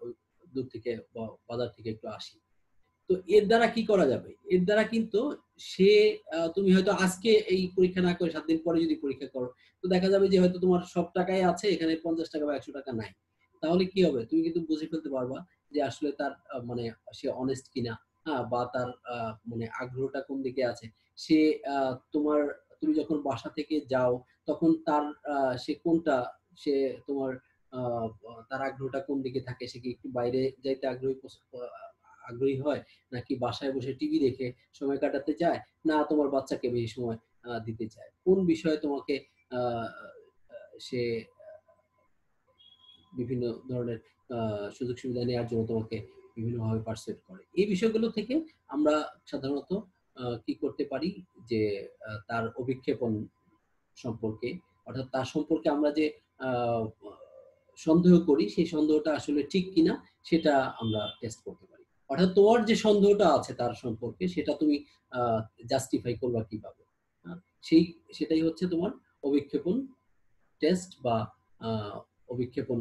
ওই দূর থেকে বাজার থেকে একটু আসি। তো এর দ্বারা কি করা যাবে, এর দ্বারা কিন্তু সে তুমি হয়তো আজকে এই পরীক্ষা না করে 7 দিন পরে যদি পরীক্ষা করো, তো দেখা যাবে যে হয়তো তোমার সব টাকাই আছে এখানে, 50 টাকা বা 100 টাকা নাই। তাহলে কি হবে, তুমি কিন্তু বুঝে ফেলতে পারবা যে আসলে তার মানে সে অনেস্ট কিনা। হ্যাঁ, বা তার মানে আগ্রহটা কোন দিকে আছে। সে তোমার, তুমি যখন বাসা থেকে যাও তখন তার সে কোনটা, সে তোমার আহ তার আগ্রহটা কোন দিকে থাকে, সে কি একটু বাইরে যাইতে আগ্রহী হয়, নাকি বাসায় বসে টিভি দেখে সময় কাটাতে চায়, না তোমার বাচ্চাকে বেশি সময় দিতে চায়, কোন বিষয়ে তোমাকে আহ, সে বিভিন্ন ধরনের সুযোগ সুবিধা নেওয়ার জন্য তোমাকে বিভিন্নভাবে পার্সুয়েট করে। এই বিষয়গুলো থেকে আমরা সাধারণত কি করতে পারি, যে তার অভিক্ষেপণ সম্পর্কে, অর্থাৎ তার সম্পর্কে আমরা যে আহ, সন্দেহ করি সেই সন্দেহটা আসলে ঠিক কিনা সেটা আমরা টেস্ট করতে পারি। অর্থাৎ তোমার যে সন্দেহটা আছে তার সম্পর্কে সেটা তুমি জাস্টিফাই করবা কিভাবে। হ্যাঁ, সেই সেটাই হচ্ছে তোমার অভিক্ষেপণ টেস্ট বা আহ, অভিক্ষেপণ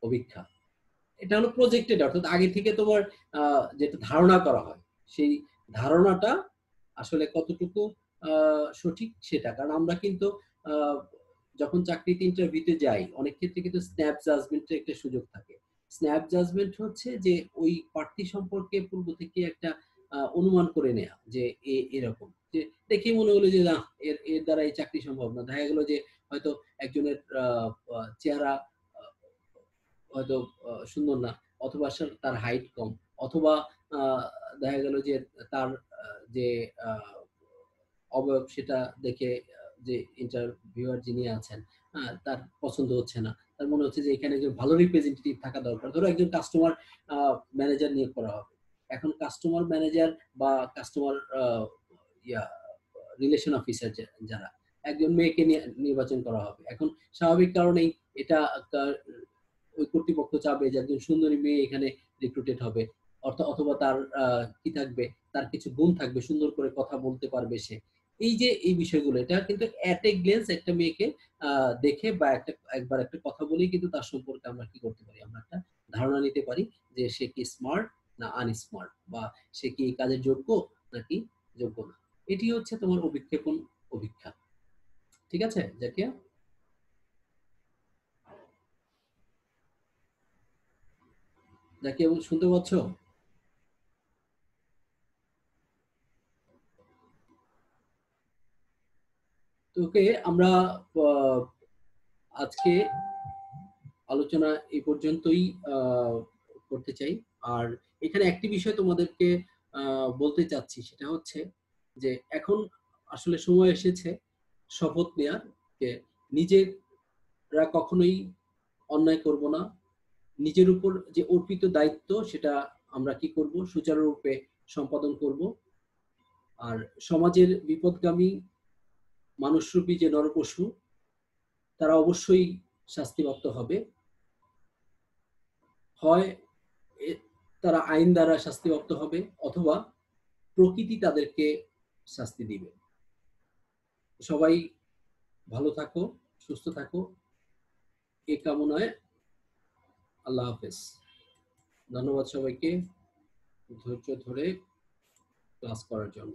অভিক্ষা। এটা হলো প্রজেক্টেড, অর্থাৎ আগে থেকে তোমার যেটা ধারণা করা হয় সেই ধারণাটা আসলে কতটুকু সঠিক সেটা। কারণ আমরা কিন্তু আহ, যখন চাকরিতে ইন্টারভিউতে যাই অনেক ক্ষেত্রে কিন্তু স্ন্যাপ জাজমেন্টের একটা সুযোগ থাকে। স্ন্যাপ জাজমেন্ট হচ্ছে যে ওই প্রার্থী সম্পর্কে পূর্ব থেকে একটা অনুমান করে নেয়া, যে এরকম, যে দেখে মনে হলো যে না, এর এর দ্বারা এই চাকরি সম্ভব না। দেখা গেলো যে হয়তো একজনের চেহারা হয়তো সুন্দর না, অথবা তার হাইট কম, অথবা আহ, দেখা গেল যে তার যে অবয়ব সেটা দেখে যে ইন্টারভিউয়ার যিনি আছেন, তার পছন্দ হচ্ছে না। তার মনে হচ্ছে যে এখানে একজন ভালো রিপ্রেজেন্টেটিভ থাকা দরকার। ধরো একজন কাস্টমার ম্যানেজার নিয়োগ করা হবে। এখন কাস্টমার ম্যানেজার বা কাস্টমার ইয়া রিলেশন অফিসার যারা, একজন মেয়েকে নির্বাচন করা হবে। এখন স্বাভাবিক কারণেই এটা ওই কর্তৃপক্ষ চাবে যে একজন সুন্দরী মেয়ে এখানে রিক্রুটেড হবে, অথবা তার কি থাকবে, তার কিছু গুণ থাকবে, সুন্দর করে কথা বলতে পারবে সে। এই যে এই বিষয়গুলো, এটা কিন্তু এট এ গ্লেন্স একটা মেয়েকে দেখে বা একবার একটা কথা বলেই কিন্তু তার সম্পর্কে আমরা কি করতে পারি, আমরা একটা ধারণা নিতে পারি যে সে কি স্মার্ট না আনস্মার্ট, বা সে কি এই কাজের যোগ্য নাকি যোগ্য না। এটি হচ্ছে তোমার অভিক্ষেপণ অভিক্ষা। ঠিক আছে জাকিয়া? জাকিয়া শুনতে পাচ্ছ? তোকে আমরা আহ, আজকে আলোচনা এই পর্যন্তই করতে চাই। আর এখানে একটি বিষয় তোমাদেরকে বলতে চাচ্ছি, সেটা হচ্ছে যে এখন আসলে সময় এসেছে শপথ নেওয়ার, যে নিজেরা কখনোই অন্যায় করব না। নিজের উপর যে অর্পিত দায়িত্ব, সেটা আমরা কি করব, সুচারুরূপে সম্পাদন করব। আর সমাজের বিপদগামী মানুষরূপী যে নরপশু, তারা অবশ্যই শাস্তিপ্রাপ্ত হবে। হয় তারা আইন দ্বারা শাস্তিপ্রাপ্ত হবে, অথবা প্রকৃতি তাদেরকে শাস্তি দিবে। সবাই ভালো থাকো, সুস্থ থাকো, এই কামনায়। আল্লাহ হাফেজ। ধন্যবাদ সবাইকে ধৈর্য ধরে ক্লাস করার জন্য।